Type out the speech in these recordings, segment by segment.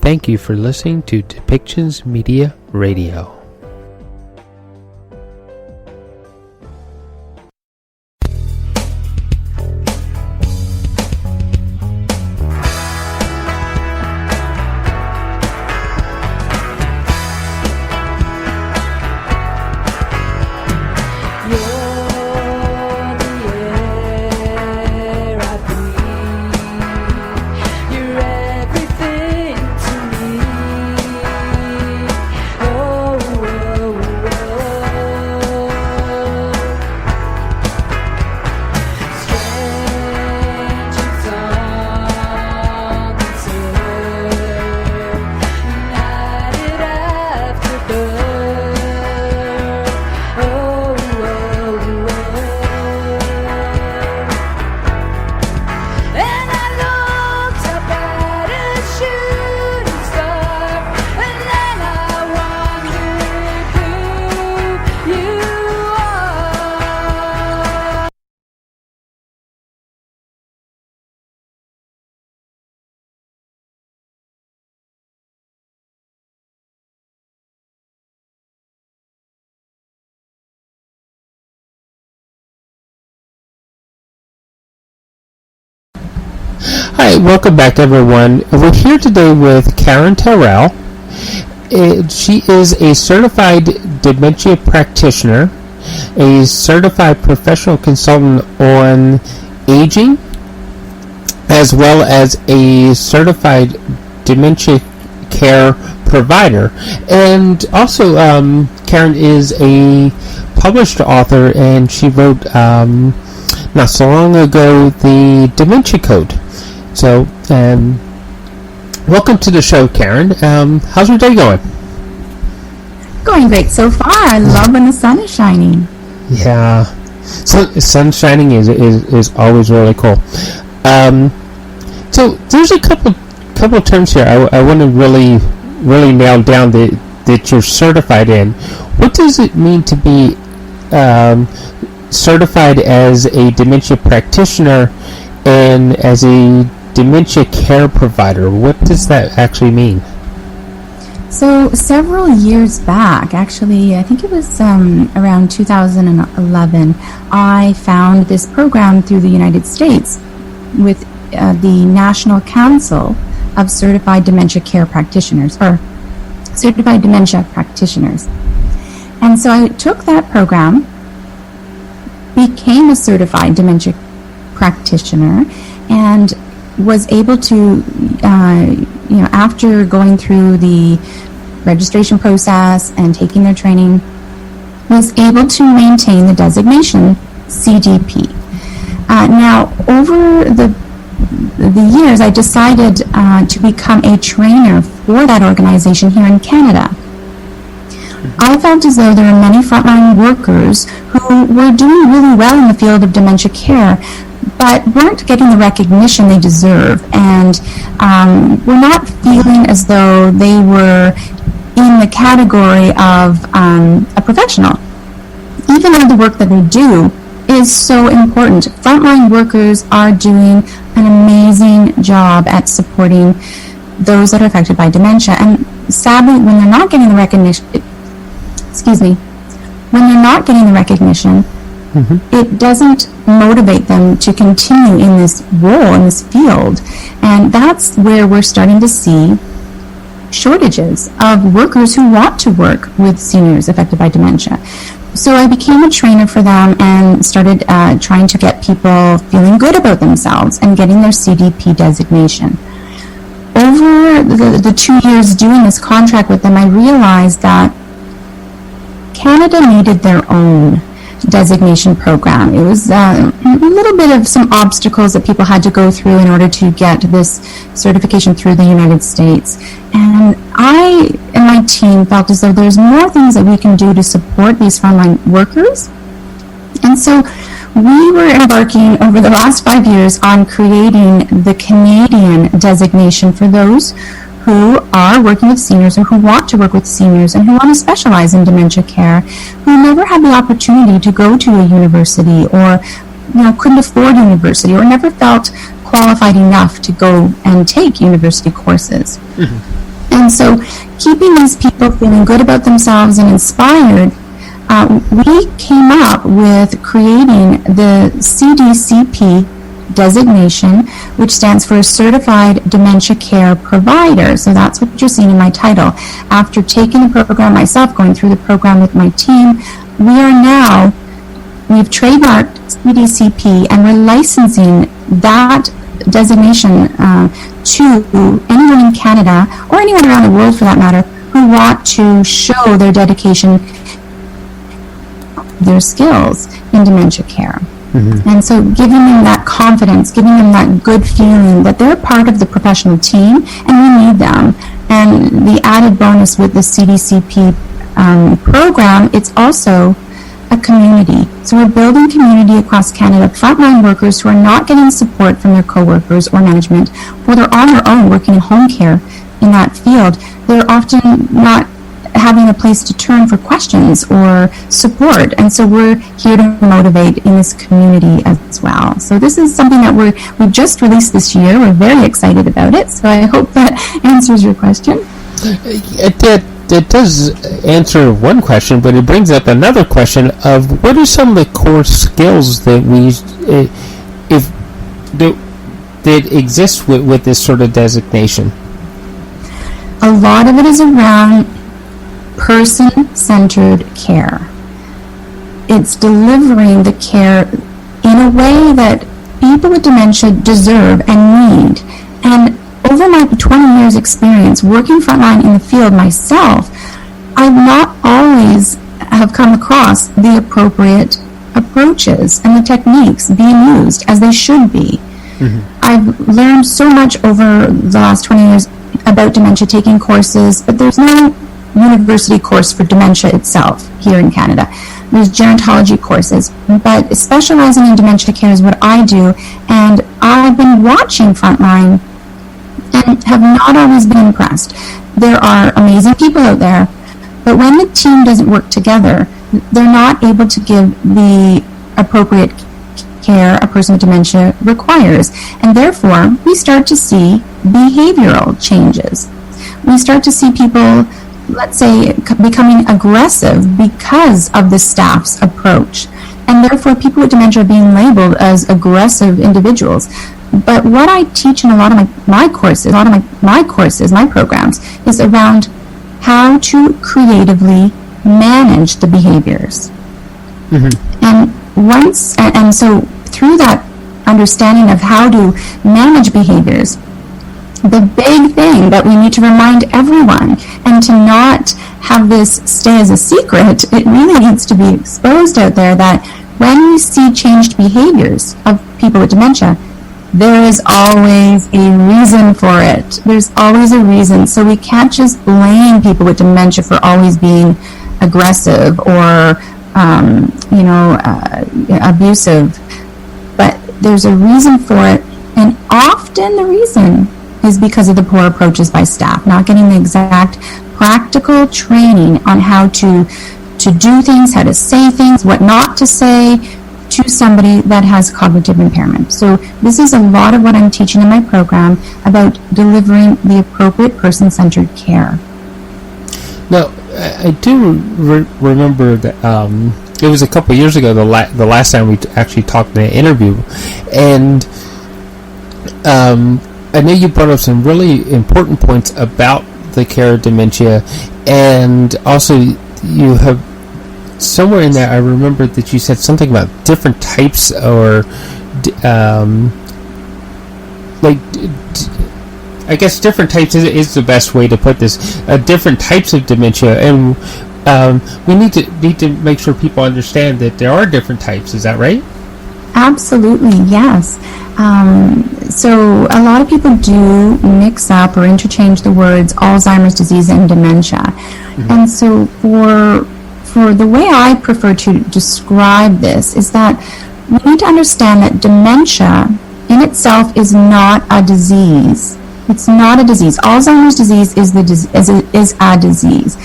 Thank you for listening to Depictions Media Radio. Hi, welcome back everyone. We're here today with Karen Tyrell. She is a certified dementia practitioner, a certified professional consultant on aging, as well as a certified dementia care provider. And also, Karen is a published author, and she wrote not so long ago the Dementia Code. So, welcome to the show, Karen. How's your day going? Going great so far. I love when the sun is shining. Yeah, so sun shining is always really cool. So there's a couple terms here I want to really nail down that you're certified in. What does it mean to be certified as a dementia practitioner and as a dementia care provider? What does that actually mean? So several years back, actually, I think it was around 2011, I found this program through the United States with the National Council of Certified Dementia Care Practitioners, or Certified Dementia Practitioners. And so I took that program, became a certified dementia practitioner, and was able to, after going through the registration process and taking their training, was able to maintain the designation CDP. Now, over the years, I decided to become a trainer for that organization here in Canada. I felt as though there were many frontline workers who were doing really well in the field of dementia care, but weren't getting the recognition they deserve, and were not feeling as though they were in the category of a professional, even though the work that they do is so important. Frontline workers are doing an amazing job at supporting those that are affected by dementia, and sadly, when they're not getting the recognition, it doesn't motivate them to continue in this role, in this field. And that's where we're starting to see shortages of workers who want to work with seniors affected by dementia. So I became a trainer for them and started trying to get people feeling good about themselves and getting their CDP designation. Over the 2 years doing this contract with them, I realized that Canada needed their own designation program. It was a little bit of some obstacles that people had to go through in order to get this certification through the United States. And I and my team felt as though there's more things that we can do to support these frontline workers. And so we were embarking over the last 5 years on creating the Canadian designation for those who are working with seniors or who want to work with seniors and who want to specialize in dementia care, who never had the opportunity to go to a university or couldn't afford university or never felt qualified enough to go and take university courses. Mm-hmm. And so keeping these people feeling good about themselves and inspired, we came up with creating the CDCP designation, which stands for Certified Dementia Care Provider. So that's what you're seeing in my title. After taking the program myself, going through the program with my team, we've trademarked CDCP, and we're licensing that designation to anyone in Canada, or anyone around the world for that matter, who want to show their dedication, their skills in dementia care. Mm-hmm. And so giving them that confidence, giving them that good feeling that they're part of the professional team and we need them. And the added bonus with the CDCP program, it's also a community. So we're building community across Canada, frontline workers who are not getting support from their coworkers or management, or they're on their own working in home care in that field. They're often not having a place to turn for questions or support, and so we're here to motivate in this community as well. So this is something that we've just released this year. We're very excited about it, so I hope that answers your question. It does answer one question, but it brings up another question of what are some of the core skills that that exist with this sort of designation? A lot of it is around person-centered care. It's delivering the care in a way that people with dementia deserve and need. And over my 20 years experience working frontline in the field myself, I've not always have come across the appropriate approaches and the techniques being used as they should be. Mm-hmm. I've learned so much over the last 20 years about dementia, taking courses, but there's no university course for dementia itself here in Canada. There's gerontology courses, but specializing in dementia care is what I do, and I've been watching frontline and have not always been impressed. There are amazing people out there, but when the team doesn't work together, they're not able to give the appropriate care a person with dementia requires, and therefore we start to see behavioral changes. We start to see people, let's say, becoming aggressive because of the staff's approach, and therefore people with dementia are being labeled as aggressive individuals. But what I teach in a lot of my courses, my programs, is around how to creatively manage the behaviors. Mm-hmm. And so through that understanding of how to manage behaviors, the big thing that we need to remind everyone, and to not have this stay as a secret, it really needs to be exposed out there, that when we see changed behaviors of people with dementia, there is always a reason for it. There's always a reason. So we can't just blame people with dementia for always being aggressive or, abusive. But there's a reason for it, and often the reason is because of the poor approaches by staff, not getting the exact practical training on how to do things, how to say things, what not to say to somebody that has cognitive impairment. So this is a lot of what I'm teaching in my program about delivering the appropriate person-centered care. Now, I do remember that it was a couple of years ago, the last time we actually talked in an interview, and I know you brought up some really important points about the care of dementia, and also you have somewhere in there I remember that you said something about different types, or I guess different types is the best way to put this. Different types of dementia, and we need to make sure people understand that there are different types. Is that right? Absolutely, yes. So a lot of people do mix up or interchange the words Alzheimer's disease and dementia. Mm-hmm. And so for the way I prefer to describe this is that we need to understand that dementia in itself is not a disease. It's not a disease. Alzheimer's disease is a disease.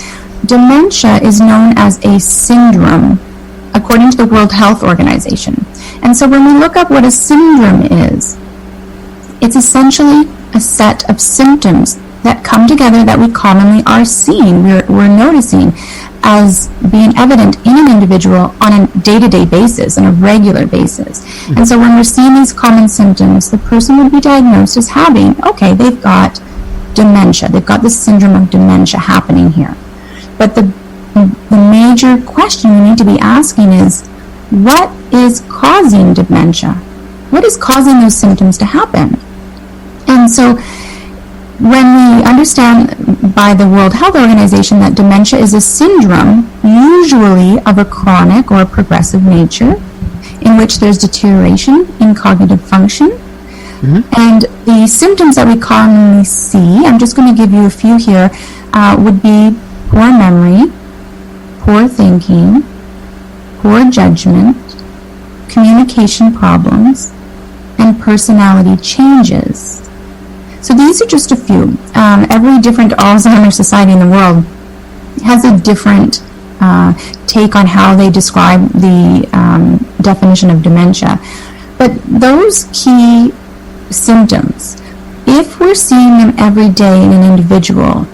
Dementia is known as a syndrome, according to the World Health Organization. And so when we look up what a syndrome is, it's essentially a set of symptoms that come together that we commonly are seeing, we're noticing as being evident in an individual on a day-to-day basis, on a regular basis. And so when we're seeing these common symptoms, the person would be diagnosed as having, okay, they've got dementia. They've got the syndrome of dementia happening here. But the major question we need to be asking is, what is causing dementia? What is causing those symptoms to happen? And so when we understand by the World Health Organization that dementia is a syndrome, usually of a chronic or progressive nature, in which there's deterioration in cognitive function. And the symptoms that we commonly see, I'm just going to give you a few here, would be poor memory, poor thinking, poor judgment, communication problems, and personality changes. So these are just a few. Every different Alzheimer's society in the world has a different take on how they describe the definition of dementia. But those key symptoms, if we're seeing them every day in an individual,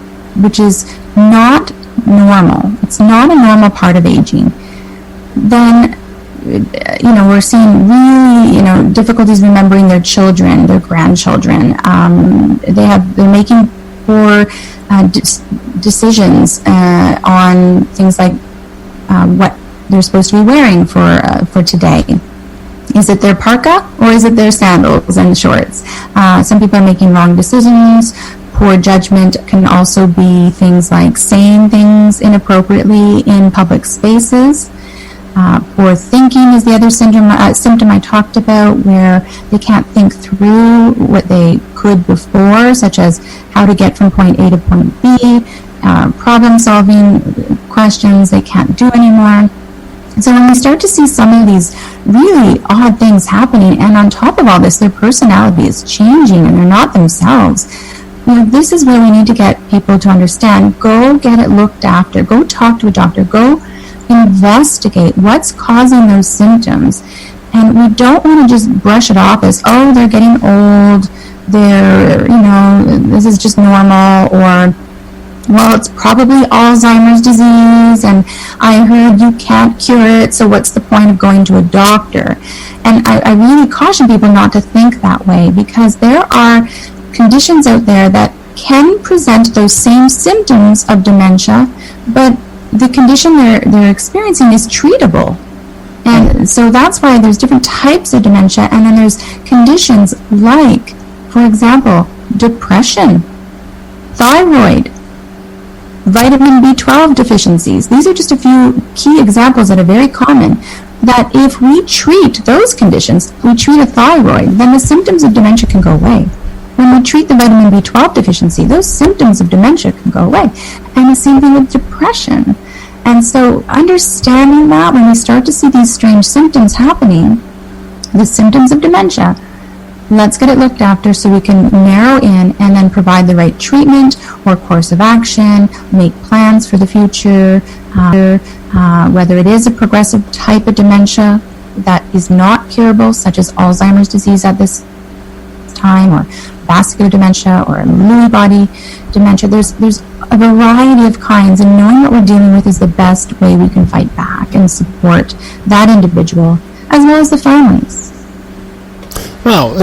which is not normal, it's not a normal part of aging, then we're seeing really, difficulties remembering their children, their grandchildren. They're making poor decisions on things like what they're supposed to be wearing for today. Is it their parka or is it their sandals and shorts? Some people are making wrong decisions. Poor judgment can also be things like saying things inappropriately in public spaces. Poor thinking is the other symptom I talked about, where they can't think through what they could before, such as how to get from point A to point B, problem-solving questions they can't do anymore. So when we start to see some of these really odd things happening, and on top of all this, their personality is changing and they're not themselves, this is where we need to get people to understand, go get it looked after, go talk to a doctor, go investigate what's causing those symptoms. And we don't want to just brush it off as, oh, they're getting old, this is just normal, or, well, it's probably Alzheimer's disease, and I heard you can't cure it, so what's the point of going to a doctor? And I really caution people not to think that way, because there are conditions out there that can present those same symptoms of dementia, but the condition they're experiencing is treatable. And so that's why there's different types of dementia, and then there's conditions like, for example, depression, thyroid, vitamin B12 deficiencies. These are just a few key examples that are very common, that if we treat those conditions, we treat a thyroid, then the symptoms of dementia can go away. When we treat the vitamin B12 deficiency, those symptoms of dementia can go away. And the same thing with depression. And so understanding that when we start to see these strange symptoms happening, the symptoms of dementia, let's get it looked after so we can narrow in and then provide the right treatment or course of action, make plans for the future, whether it is a progressive type of dementia that is not curable, such as Alzheimer's disease at this time, or vascular dementia, or Lewy body dementia. There's a variety of kinds, and knowing what we're dealing with is the best way we can fight back and support that individual as well as the families. Well,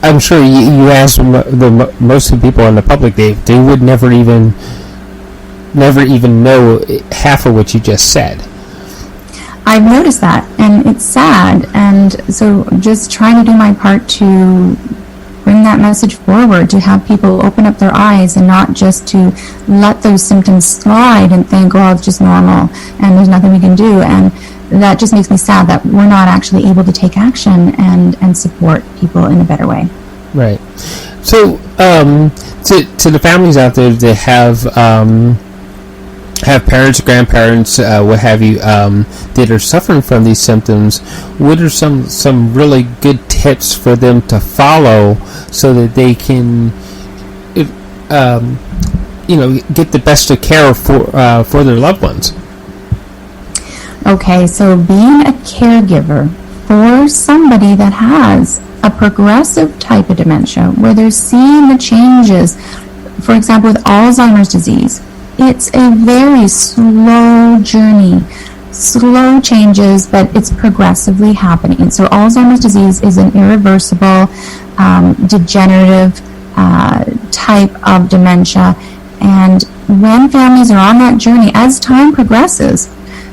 I'm sure you ask most of the people in the public, they would never even know half of what you just said. I've noticed that, and it's sad, and so just trying to do my part to bring that message forward, to have people open up their eyes and not just to let those symptoms slide and think, oh, it's just normal and there's nothing we can do. And that just makes me sad that we're not actually able to take action and support people in a better way. Right. So to the families out there that have parents, grandparents, what have you, that are suffering from these symptoms, what are some really good tips for them to follow so that they can, get the best of care for their loved ones? Okay, so being a caregiver for somebody that has a progressive type of dementia, where they're seeing the changes, for example, with Alzheimer's disease, it's a very slow journey, slow changes, but it's progressively happening. So Alzheimer's disease is an irreversible, degenerative type of dementia. And when families are on that journey, as time progresses,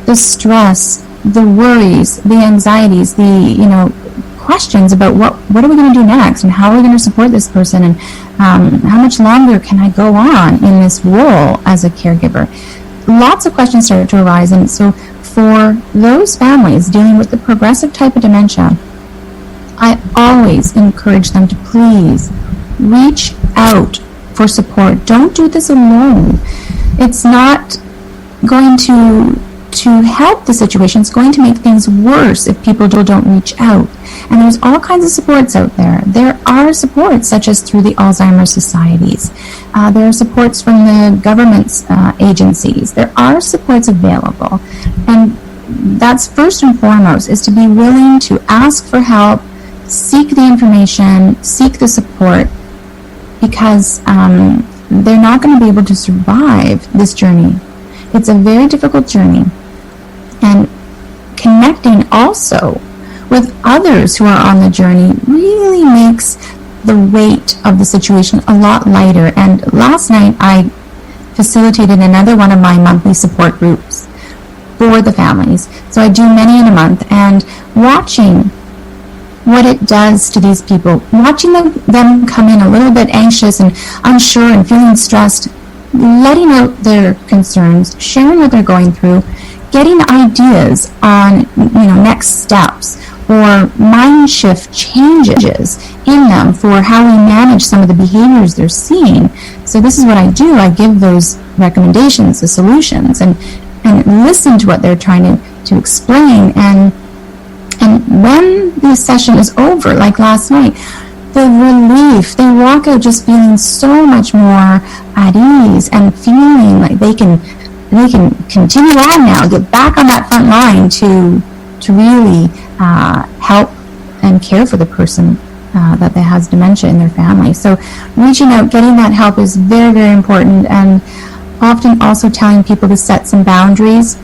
the stress, the worries, the anxieties, the questions about what are we going to do next, and how are we going to support this person, and how much longer can I go on in this role as a caregiver? Lots of questions start to arise. And so for those families dealing with the progressive type of dementia, I always encourage them to please reach out for support. Don't do this alone. It's not going to help the situation. It's going to make things worse if people don't reach out. And there's all kinds of supports out there. There are supports such as through the Alzheimer's societies. There are supports from the government's agencies. There are supports available. And that's first and foremost, is to be willing to ask for help, seek the information, seek the support, because they're not going to be able to survive this journey. It's a very difficult journey. And connecting also with others who are on the journey really makes the weight of the situation a lot lighter. And last night I facilitated another one of my monthly support groups for the families. So I do many in a month, and watching what it does to these people, watching them come in a little bit anxious and unsure and feeling stressed, letting out their concerns, sharing what they're going through, getting ideas on next steps or mind shift changes in them for how we manage some of the behaviors they're seeing. So this is what I do. I give those recommendations, the solutions, and listen to what they're trying to explain. And when the session is over, like last night, the relief, they walk out just feeling so much more at ease and feeling like they can continue on now, get back on that front line to really help and care for the person that has dementia in their family. So reaching out, getting that help is very, very important, and often also telling people to set some boundaries,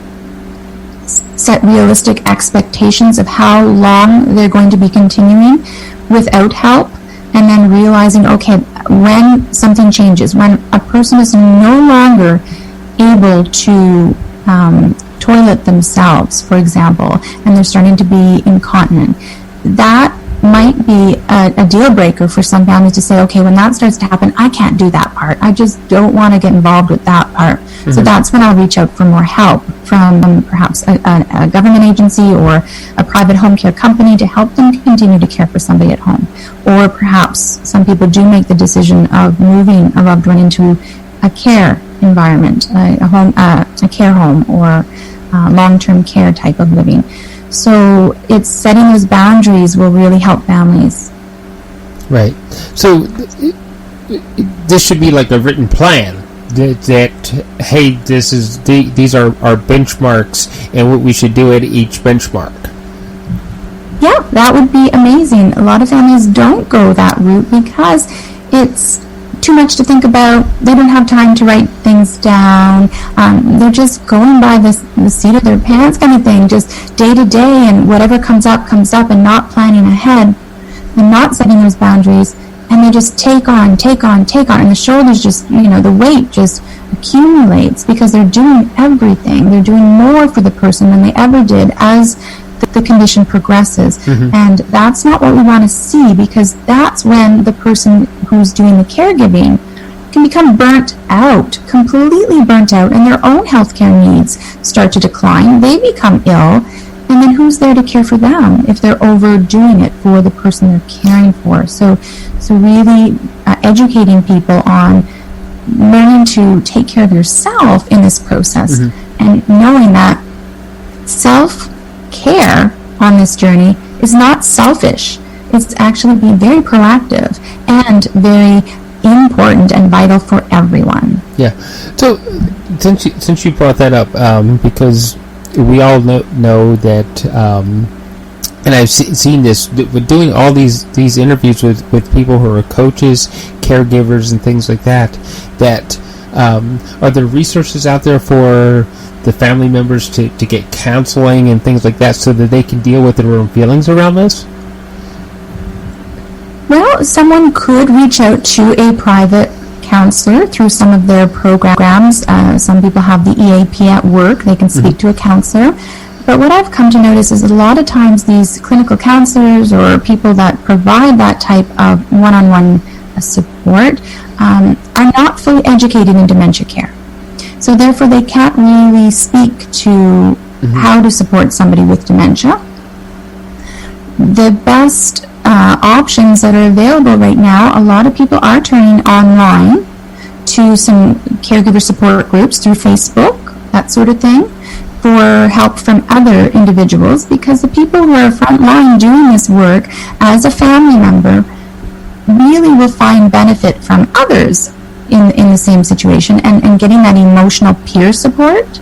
set realistic expectations of how long they're going to be continuing without help, and then realizing, okay, when something changes, when a person is no longer able to toilet themselves, for example, and they're starting to be incontinent, that might be a deal breaker for some families to say, okay, when that starts to happen, I can't do that part. I just don't want to get involved with that part. Mm-hmm. So that's when I'll reach out for more help from perhaps a government agency or a private home care company to help them continue to care for somebody at home. Or perhaps some people do make the decision of moving a loved one into a care environment, a care home, or long-term care type of living. So it's setting those boundaries will really help families. Right. So this should be like a written plan that hey, these are our benchmarks and what we should do at each benchmark. Yeah, that would be amazing. A lot of families don't go that route because it's too much to think about. They don't have time to write things down. They're just going by the seat of their pants kind of thing, just day to day, and whatever comes up, and not planning ahead and not setting those boundaries. And they just take on, and the shoulders just, the weight just accumulates because they're doing everything. They're doing more for the person than they ever did as the condition progresses. Mm-hmm. And that's not what we want to see, because that's when the person who's doing the caregiving can become completely burnt out, and their own healthcare needs start to decline. They become ill, and then who's there to care for them if they're overdoing it for the person they're caring for? So really educating people on learning to take care of yourself in this process, mm-hmm. and knowing that self-care on this journey is not selfish. It's actually being very proactive and very important and vital for everyone. Yeah. So since you brought that up, because we all know that and I've seen this with doing all these interviews with people who are coaches, caregivers, and things like that. That are there resources out there for the family members to get counseling and things like that, so that they can deal with their own feelings around this? Well, someone could reach out to a private counselor through some of their programs. Some people have the EAP at work. They can speak to a counselor. But what I've come to notice is a lot of times these clinical counselors or people that provide that type of one-on-one support are not fully educated in dementia care. So therefore they can't really speak to how to support somebody with dementia. The best options that are available right now, a lot of people are turning online to some caregiver support groups through Facebook, that sort of thing, for help from other individuals, because the people who are frontline doing this work as a family member really will find benefit from others in the same situation and getting that emotional peer support.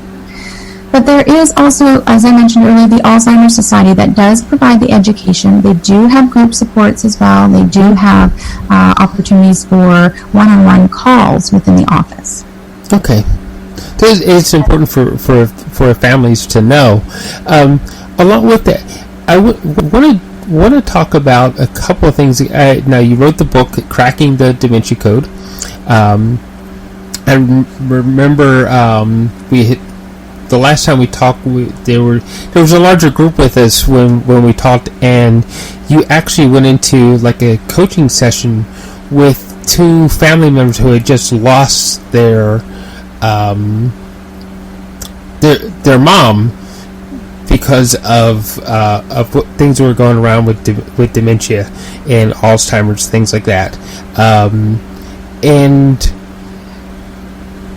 But there is also, as I mentioned earlier, the Alzheimer's Society that does provide the education. They do have group supports as well. They do have opportunities for one-on-one calls within the office. Okay. It's important for families to know. Along with that, I want to talk about a couple of things. Now, you wrote the book, Cracking the Dementia Code. I remember we hit the last time we talked. There was a larger group with us when we talked, and you actually went into like a coaching session with two family members who had just lost their mom because of what things were going around with dementia and Alzheimer's, things like that. And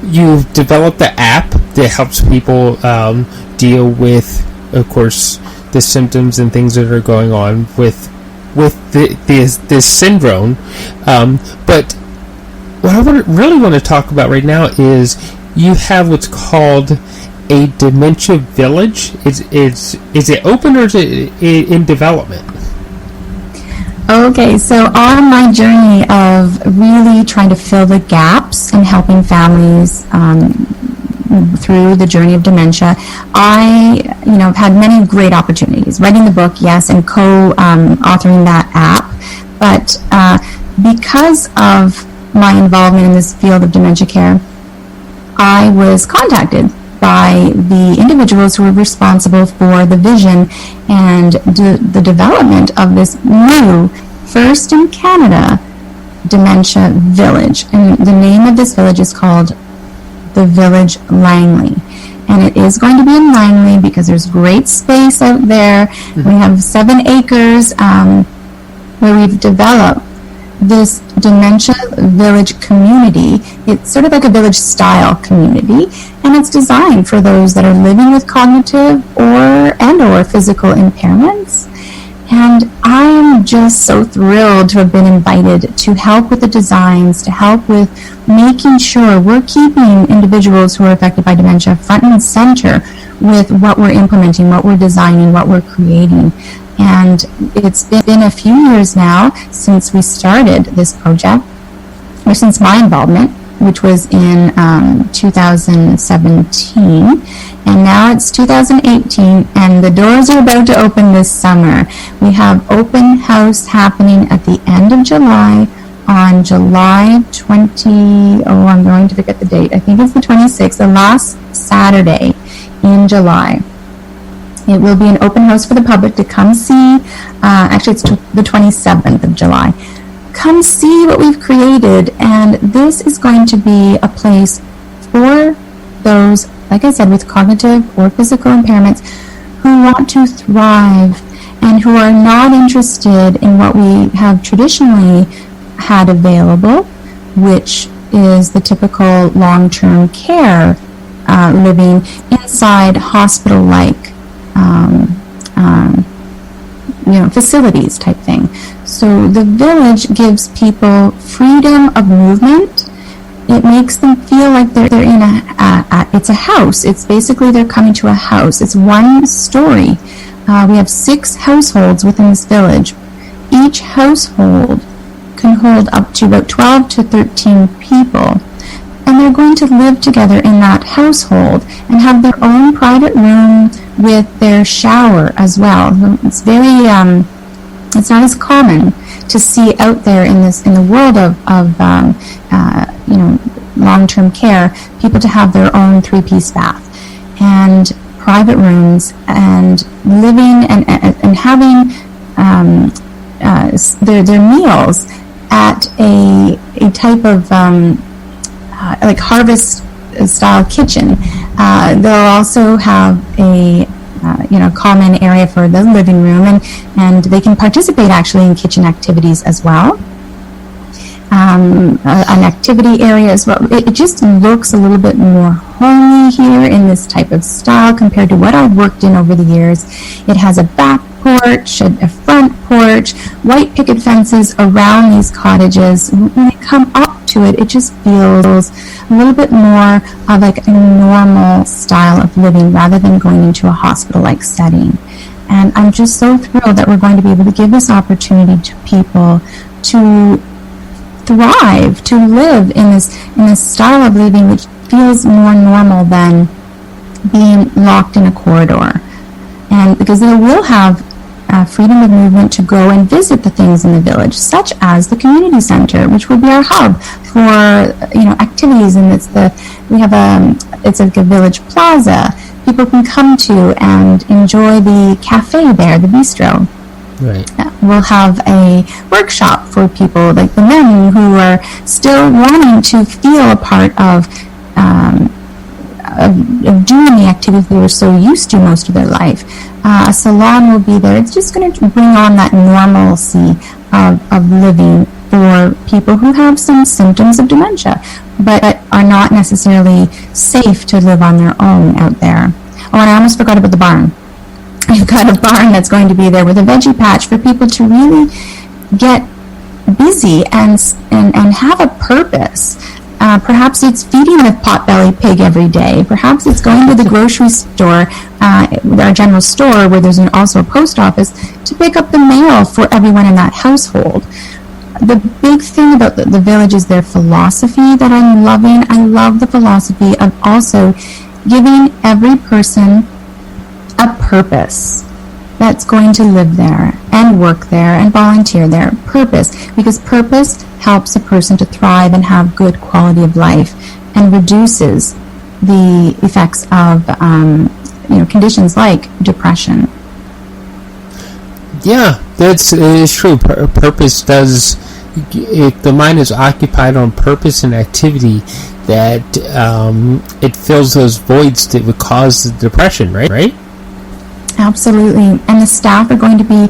you've developed the app that helps people deal with, of course, the symptoms and things that are going on with this syndrome. But what I really want to talk about right now is you have what's called a dementia village. Is it open or is it in development? Okay, so on my journey of really trying to fill the gaps and helping families through the journey of dementia, I have had many great opportunities. Writing the book, yes, and co-authoring that app. But because of my involvement in this field of dementia care, I was contacted by the individuals who were responsible for the vision and the development of this new, first in Canada, dementia village. And the name of this village is called the Village Langley. And it is going to be in Langley because there's great space out there. Mm-hmm. We have 7 acres where we've developed this dementia village community. It's sort of like a village style community, and it's designed for those that are living with cognitive or physical impairments. And I am just so thrilled to have been invited to help with the designs, to help with making sure we're keeping individuals who are affected by dementia front and center with what we're implementing, what we're designing, what we're creating. And it's been a few years now since we started this project, or since my involvement, which was in 2017. And now it's 2018, and the doors are about to open this summer. We have open house happening at the end of July, on July 20, I'm going to forget the date. I think it's the 26th, the last Saturday in July. It will be an open house for the public to come see. Actually, it's the 27th of July. Come see what we've created, and this is going to be a place for those, like I said, with cognitive or physical impairments who want to thrive and who are not interested in what we have traditionally had available, which is the typical long-term care living inside hospital-like facilities type thing. So the village gives people freedom of movement. It makes them feel like they're in it's a house. It's basically they're coming to a house. It's one story We have 6 households within this village. Each household can hold up to about 12 to 13 people. And they're going to live together in that household and have their own private room with their shower as well. It's very, it's not as common to see out there in the world of long-term care, people to have their own 3-piece bath and private rooms and living and having their meals at a type of like harvest style kitchen. They'll also have a common area for the living room, and they can participate actually in kitchen activities as well. An activity area as well. It just looks a little bit more homey here in this type of style compared to what I've worked in over the years. It has a back porch, a front porch, white picket fences around these cottages. When you come up to it, it just feels a little bit more of like a normal style of living rather than going into a hospital-like setting. And I'm just so thrilled that we're going to be able to give this opportunity to people to thrive, to live in this style of living which feels more normal than being locked in a corridor. And because they will have freedom of movement to go and visit the things in the village, such as the community center, which will be our hub for activities. And it's like a village plaza. People can come to and enjoy the cafe there, the bistro. Right. We'll have a workshop for people like the men who are still wanting to feel a part of doing the activities they were so used to most of their life. A salon will be there. It's just going to bring on that normalcy of living for people who have some symptoms of dementia, but are not necessarily safe to live on their own out there. Oh, and I almost forgot about the barn. You've got a barn that's going to be there with a veggie patch for people to really get busy and have a purpose. Perhaps it's feeding the potbelly pig every day. Perhaps it's going to the grocery store, our general store, where there's also a post office, to pick up the mail for everyone in that household. The big thing about the village is their philosophy that I'm loving. I love the philosophy of also giving every person a purpose that's going to live there and work there and volunteer there. Purpose, because purpose helps a person to thrive and have good quality of life and reduces the effects of conditions like depression. Yeah, it is true. Purpose does. If the mind is occupied on purpose and activity, that it fills those voids that would cause the depression, right? Absolutely. And the staff are going to be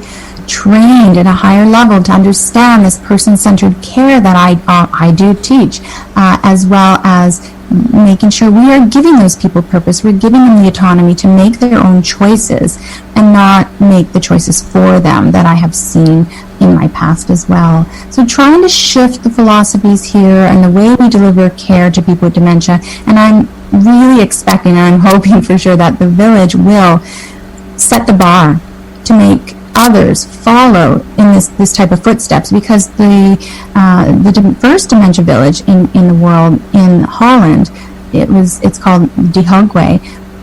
trained at a higher level to understand this person-centered care that I do teach, as well as making sure we are giving those people purpose. We're giving them the autonomy to make their own choices and not make the choices for them that I have seen in my past as well. So trying to shift the philosophies here and the way we deliver care to people with dementia. And I'm really expecting and I'm hoping for sure that the village will set the bar to make others follow in this type of footsteps, because the first dementia village in the world in Holland, it's called De Hoogway.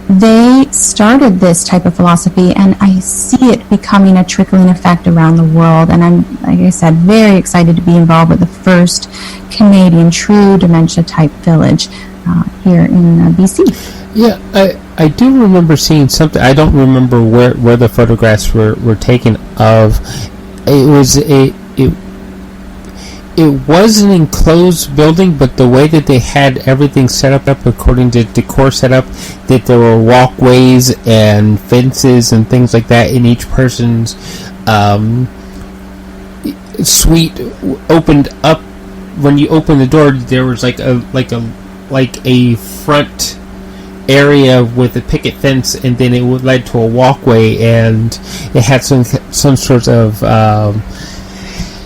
They started this type of philosophy, and I see it becoming a trickling effect around the world. And I'm, like I said, very excited to be involved with the first Canadian true dementia type village here in BC. Yeah, I do remember seeing something. I don't remember where the photographs were taken of. It was an enclosed building, but the way that they had everything set up according to decor setup, that there were walkways and fences and things like that in each person's suite opened up. When you open the door, there was like a front area with a picket fence, and then it would lead to a walkway, and it had some sorts of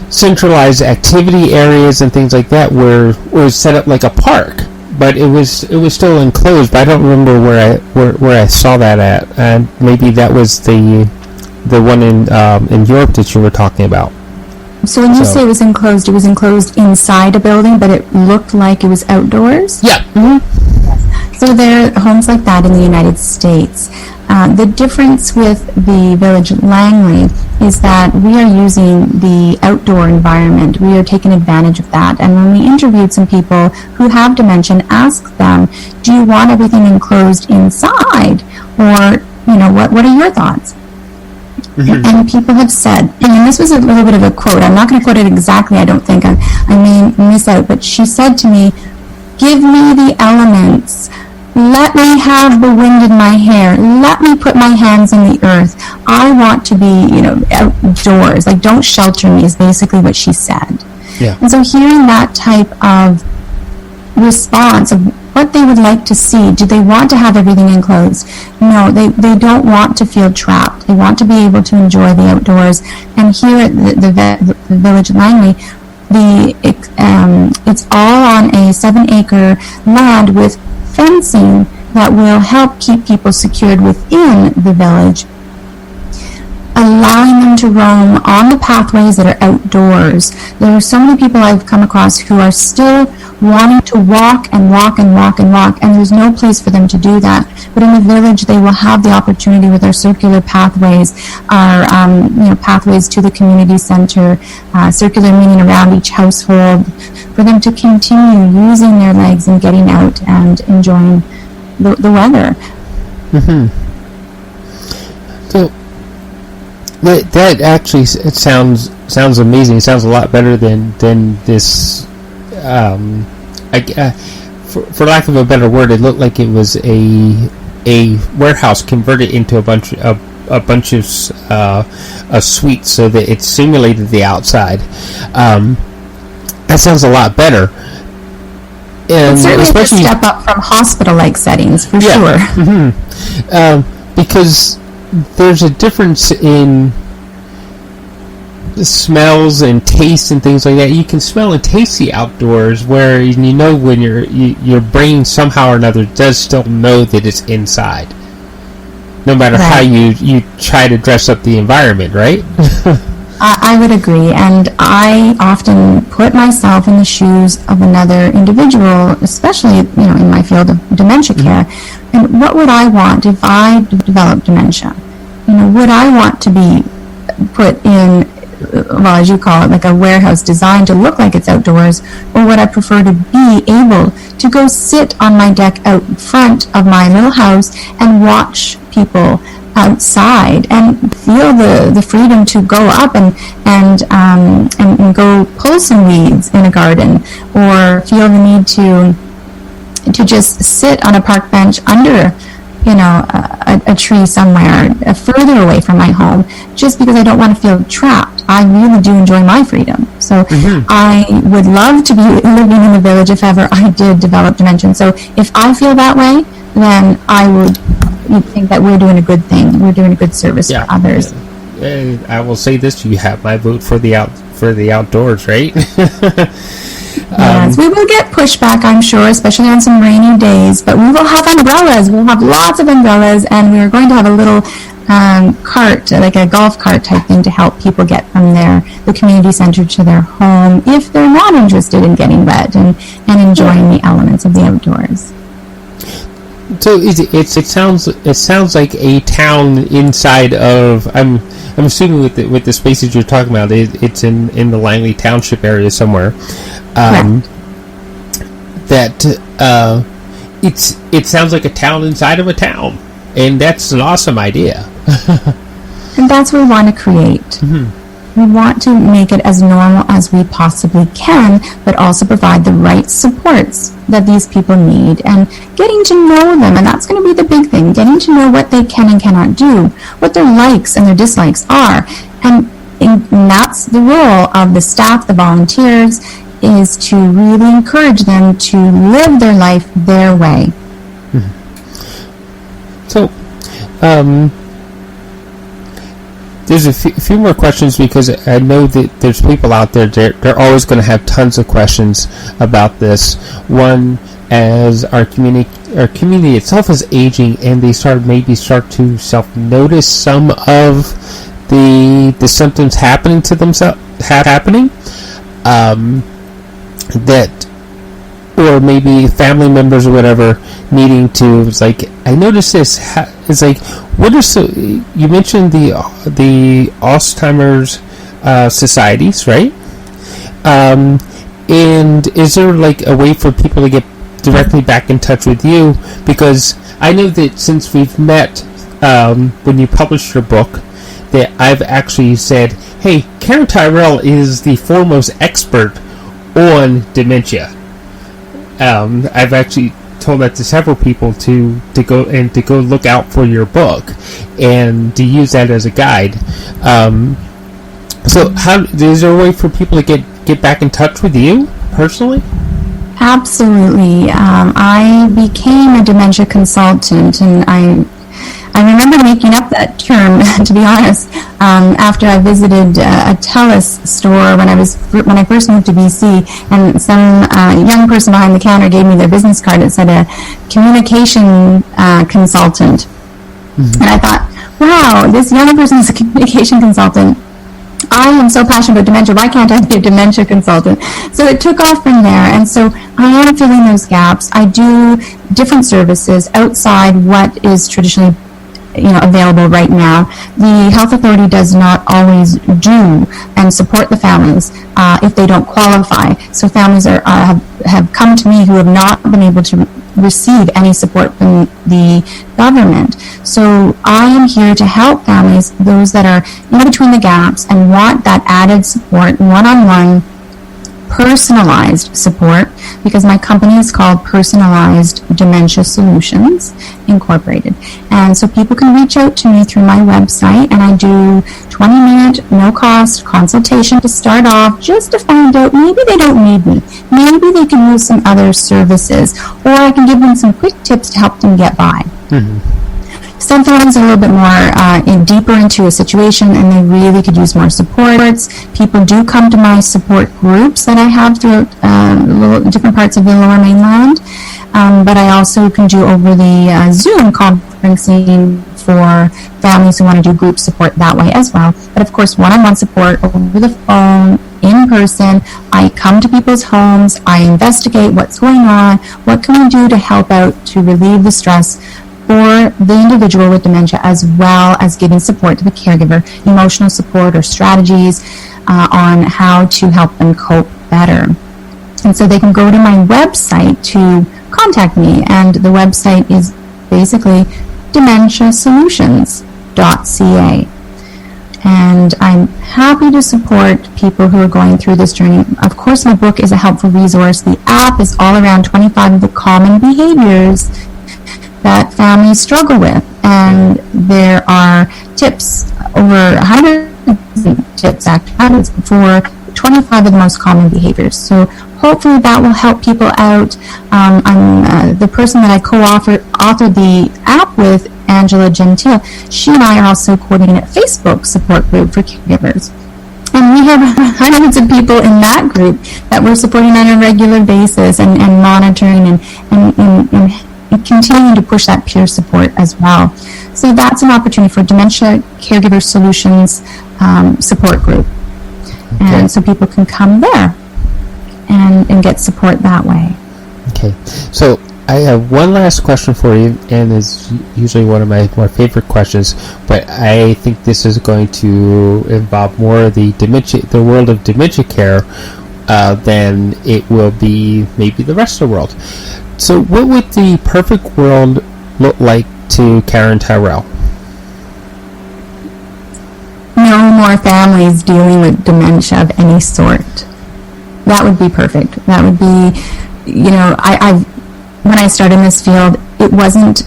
centralized activity areas and things like that, where it was set up like a park, but it was still enclosed. But I don't remember where I saw that at, and maybe that was the the one in Europe that you were talking about. So when you say it was enclosed inside a building, but it looked like it was outdoors? Yeah. Mm-hmm. So there are homes like that in the United States. The difference with the Village Langley is that we are using the outdoor environment. We are taking advantage of that. And when we interviewed some people who have dementia and asked them, do you want everything enclosed inside? Or, what are your thoughts? Mm-hmm. And people have said, and this was a little bit of a quote, I'm not going to quote it exactly, I don't think, I may miss out, but she said to me, give me the elements. Let me have the wind in my hair. Let me put my hands in the earth. I want to be, outdoors. Like, don't shelter me is basically what she said. Yeah. And so hearing that type of response of what they would like to see, do they want to have everything enclosed? No, they don't want to feel trapped. They want to be able to enjoy the outdoors. And here at the Village Langley, it's all on a 7-acre land with fencing that will help keep people secured within the village, allowing them to roam on the pathways that are outdoors. There are so many people I've come across who are still wanting to walk and walk and walk and walk, and there's no place for them to do that. But in the village, they will have the opportunity with our circular pathways, our pathways to the community center, circular meaning around each household, for them to continue using their legs and getting out and enjoying the weather. Mm-hmm. So that actually sounds amazing. It sounds a lot better than this. For lack of a better word, it looked like it was a warehouse converted into a bunch of suites, so that it simulated the outside. That sounds a lot better. And it's certainly a step up from hospital-like settings, for sure. Mm-hmm. Because there's a difference in the smells and tastes and things like that. You can smell and taste the outdoors, where when your brain somehow or another does still know that it's inside, no matter how you try to dress up the environment, right? I would agree, and I often put myself in the shoes of another individual, especially in my field of dementia care. And what would I want if I developed dementia? Would I want to be put in, well, as you call it, like a warehouse designed to look like it's outdoors, or would I prefer to be able to go sit on my deck out front of my little house and watch people outside and feel the freedom to go up and go pull some weeds in a garden, or feel the need to just sit on a park bench under a tree somewhere further away from my home, just because I don't want to feel trapped. I really do enjoy my freedom. So I would love to be living in the village if ever I did develop dementia. So if I feel that way, then I would think that we're doing a good thing. We're doing a good service for others. I will say this: you have my vote for the outdoors, right? Yes, we will get pushback, I'm sure, especially on some rainy days, but we will have umbrellas. We'll have lots of umbrellas, and we're going to have a little cart, like a golf cart type thing, to help people get from the community center to their home if they're not interested in getting wet and enjoying the elements of the outdoors. So it sounds like a town inside of, I'm assuming with the spaces you're talking about, it's in the Langley Township area somewhere. That it sounds like a town inside of a town, and that's an awesome idea. And that's what we want to create. Mm-hmm. We want to make it as normal as we possibly can, but also provide the right supports that these people need, and getting to know them. And that's going to be the big thing, getting to know what they can and cannot do, what their likes and their dislikes are. And that's the role of the staff, the volunteers, is to really encourage them to live their life their way. Mm-hmm. So, there's a few more questions, because I know that there's people out there, they're always going to have tons of questions about this. One, as our community itself is aging, and they start to self-notice some of the symptoms happening to themselves, that, or maybe family members or whatever needing to, it's like, I noticed this, it's like, what are, so you mentioned the Alzheimer's societies, right? And is there like a way for people to get directly back in touch with you? Because I know that since we've met, when you published your book, that I've actually said, hey, Karen Tyrell is the foremost expert on dementia. I've actually told that to several people to go look out for your book and to use that as a guide. So how is there a way for people to get back in touch with you personally? Absolutely. I became a dementia consultant, and I remember making up that term, to be honest, after I visited a TELUS store when I first moved to BC, and some young person behind the counter gave me their business card. It said a communication consultant. Mm-hmm. And I thought, wow, this young person is a communication consultant. I am so passionate about dementia. Why can't I be a dementia consultant? So it took off from there. And so I am filling those gaps. I do different services outside what is traditionally available right now. The health authority does not always do and support the families if they don't qualify. So families have come to me who have not been able to receive any support from the government. So I am here to help families, those that are in between the gaps and want that added support, one-on-one, personalized support, because my company is called Personalized Dementia Solutions Incorporated. And so people can reach out to me through my website, and I do 20-minute, no-cost consultation to start off, just to find out maybe they don't need me. Maybe they can use some other services, or I can give them some quick tips to help them get by. Mm-hmm. Some families are a little bit more deeper into a situation, and they really could use more supports. People do come to my support groups that I have throughout different parts of the Lower Mainland, but I also can do over the Zoom conferencing for families who want to do group support that way as well. But of course, one-on-one support over the phone, in person. I come to people's homes, I investigate what's going on, what can we do to help out to relieve the stress for the individual with dementia, as well as giving support to the caregiver, emotional support or strategies on how to help them cope better. And so they can go to my website to contact me, and the website is basically dementiasolutions.ca. And I'm happy to support people who are going through this journey. Of course, my book is a helpful resource. The app is all around 25 of the common behaviors that families struggle with, and there are tips, over 100 tips actually, for 25 of the most common behaviors. So hopefully that will help people out. I'm the person that I co-authored the app with, Angela Gentile. She and I are also coordinating a Facebook support group for caregivers. And we have hundreds of people in that group that we're supporting on a regular basis and monitoring and continuing to push that peer support as well. So that's an opportunity for Dementia Caregiver Solutions support group. Okay. And so people can come there and get support that way. Okay. So I have one last question for you, and it's usually one of my more favorite questions, but I think this is going to involve more of the world of dementia care than it will be maybe the rest of the world. So what would the perfect world look like to Karen Tyrell? No more families dealing with dementia of any sort. That would be perfect. That would be, when I started in this field, it wasn't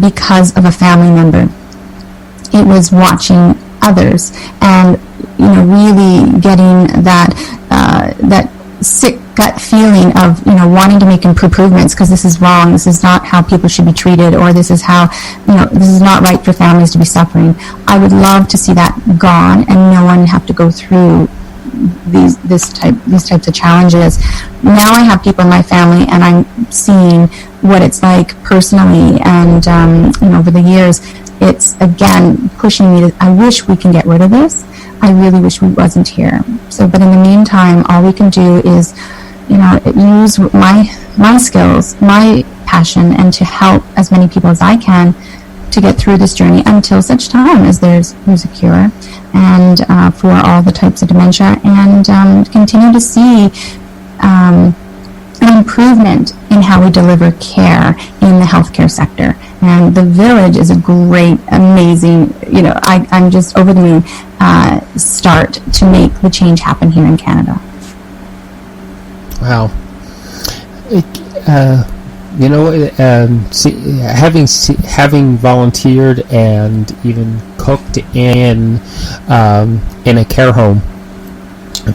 because of a family member. It was watching others and, really getting that sick gut feeling of, wanting to make improvements because this is wrong, this is not how people should be treated, or this is how, this is not right for families to be suffering. I would love to see that gone and no one have to go through these types of challenges. Now I have people in my family and I'm seeing what it's like personally, and over the years it's again pushing me to, I wish we can get rid of this. I really wish we wasn't here. So, but in the meantime, all we can do is, use my skills, my passion, and to help as many people as I can to get through this journey until such time as there's a cure, and for all the types of dementia, and continue to see an improvement in how we deliver care in the healthcare sector. And the Village is a great, amazing, I'm just over the moon start to make the change happen here in Canada. Wow. Having volunteered and even cooked in a care home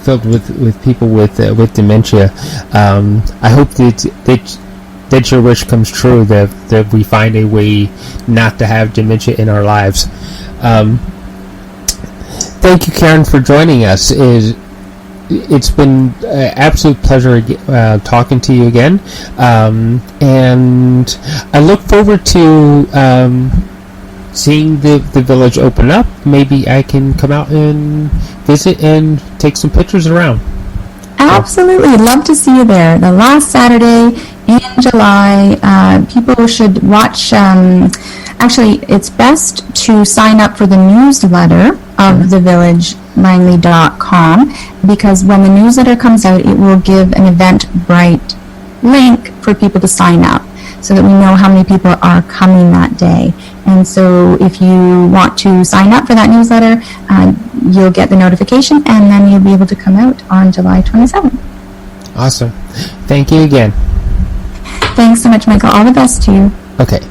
filled with people with dementia, I hope that your wish comes true, that we find a way not to have dementia in our lives. Thank you, Karen, for joining us. It's been an absolute pleasure talking to you again, and I look forward to seeing the Village open up. Maybe I can come out and visit and take some pictures around. Absolutely. Love to see you there. The last Saturday in July, people should watch. Actually, it's best to sign up for the newsletter of the Village, Langley.com, because when the newsletter comes out, it will give an Eventbrite link for people to sign up so that we know how many people are coming that day. And so if you want to sign up for that newsletter, you'll get the notification, and then you'll be able to come out on July 27th. Awesome. Thank you again. Thanks so much, Michael. All the best to you. Okay.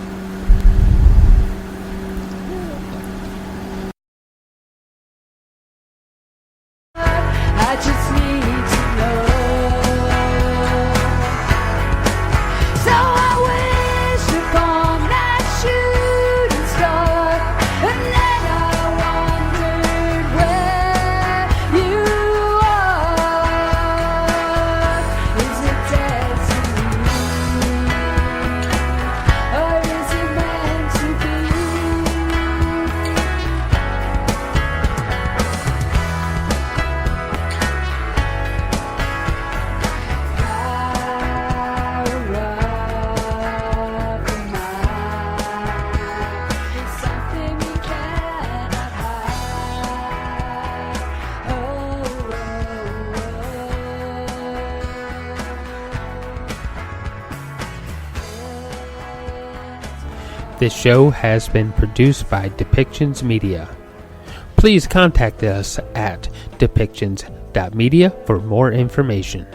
This show has been produced by Depictions Media. Please contact us at depictions.media for more information.